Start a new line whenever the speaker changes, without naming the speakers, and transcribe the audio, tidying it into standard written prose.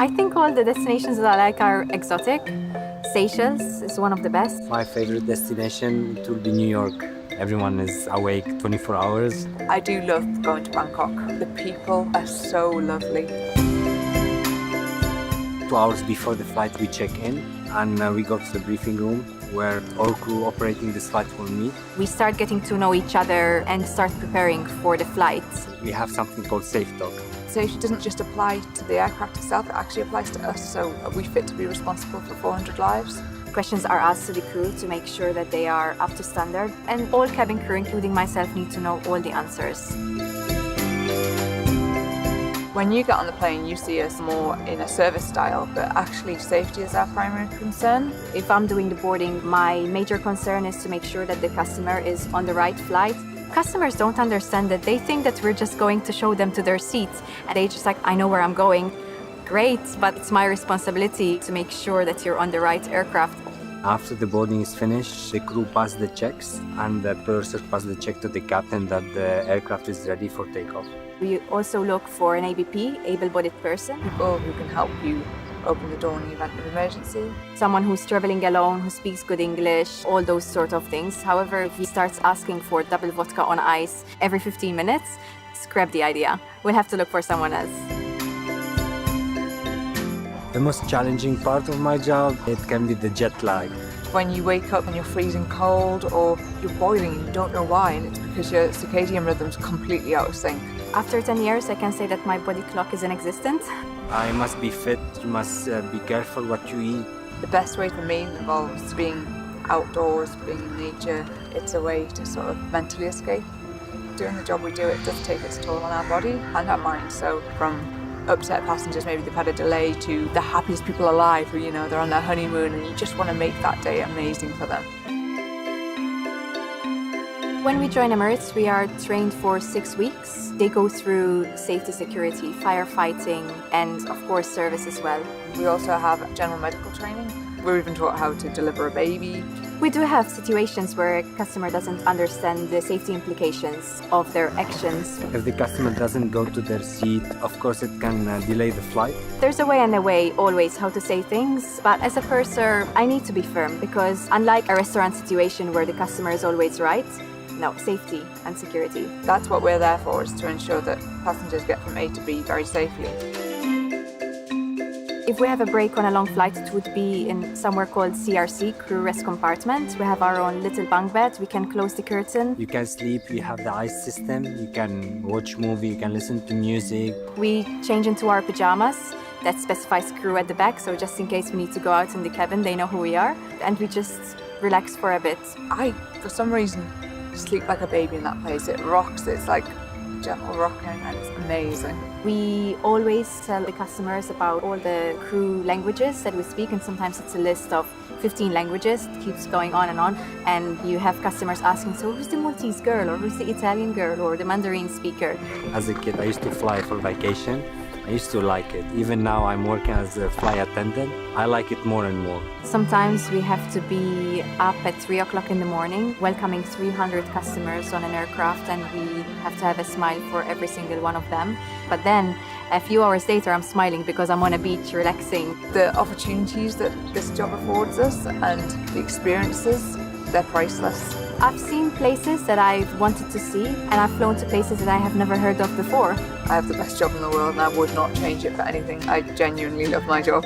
I think all the destinations that I like are exotic. Seychelles is one of the best.
My favorite destination, it will be New York. Everyone is awake 24 hours.
I do love going to Bangkok. The people are so lovely.
2 hours before the flight, we check in and we go to the briefing room where all crew operating this flight will meet.
We start getting to know each other and start preparing for the flight.
We have something called Safe Talk.
Safety doesn't just apply to the aircraft itself, it actually applies to us. So are we fit to be responsible for 400 lives?
Questions are asked to the crew to make sure that they are up to standard, and all cabin crew, including myself, need to know all the answers.
When you get on the plane, you see us more in a service style, but actually safety is our primary concern.
If I'm doing the boarding, my major concern is to make sure that the customer is on the right flight. Customers don't understand that. They think that we're just going to show them to their seats, and they just like, I know where I'm going. Great, but it's my responsibility to make sure that you're on the right aircraft.
After the boarding is finished, the crew pass the checks and the purser pass the check to the captain that the aircraft is ready for takeoff.
We also look for an ABP, able-bodied person.
People who can help you open the door in the event of emergency.
Someone who's traveling alone, who speaks good English, all those sort of things. However, if he starts asking for double vodka on ice every 15 minutes, scrap the idea. We'll have to look for someone else.
The most challenging part of my job, it can be the jet lag.
When you wake up and you're freezing cold or you're boiling and you don't know why, and it's because your circadian rhythm's completely out of sync.
After 10 years, I can say that my body clock is inexistent.
I must be fit, you must be careful what you eat.
The best way for me involves being outdoors, being in nature. It's a way to sort of mentally escape. Doing the job we do, it does take its toll on our body and our mind. So from upset passengers, maybe they've had a delay, to the happiest people alive who, they're on their honeymoon and you just want to make that day amazing for them.
When we join Emirates, we are trained for 6 weeks. They go through safety, security, firefighting, and of course service as well.
We also have general medical training. We're even taught how to deliver a baby.
We do have situations where a customer doesn't understand the safety implications of their actions.
If the customer doesn't go to their seat, of course it can delay the flight.
There's a way and a way always how to say things, but as a purser, I need to be firm because unlike a restaurant situation where the customer is always right, no, safety and security.
That's what we're there for, is to ensure that passengers get from A to B very safely.
If we have a break on a long flight, it would be in somewhere called CRC, crew rest compartment. We have our own little bunk bed. We can close the curtain.
You can sleep, you have the ice system, you can watch movie, you can listen to music.
We change into our pajamas. That specifies crew at the back, so just in case we need to go out in the cabin, they know who we are. And we just relax for a bit.
I, for some reason, sleep like a baby in that place. It rocks, it's like gentle rocking, and it's amazing.
We always tell the customers about all the crew languages that we speak, and sometimes it's a list of 15 languages. It keeps going on, and you have customers asking, so who's the Maltese girl, or who's the Italian girl, or the Mandarin speaker?
As a kid, I used to fly for vacation. I used to like it. Even now I'm working as a flight attendant. I like it more and more.
Sometimes we have to be up at 3 o'clock in the morning, welcoming 300 customers on an aircraft, and we have to have a smile for every single one of them. But then, a few hours later, I'm smiling because I'm on a beach relaxing.
The opportunities that this job affords us and the experiences, they're priceless.
I've seen places that I've wanted to see, and I've flown to places that I have never heard of before.
I have the best job in the world and I would not change it for anything. I genuinely love my job.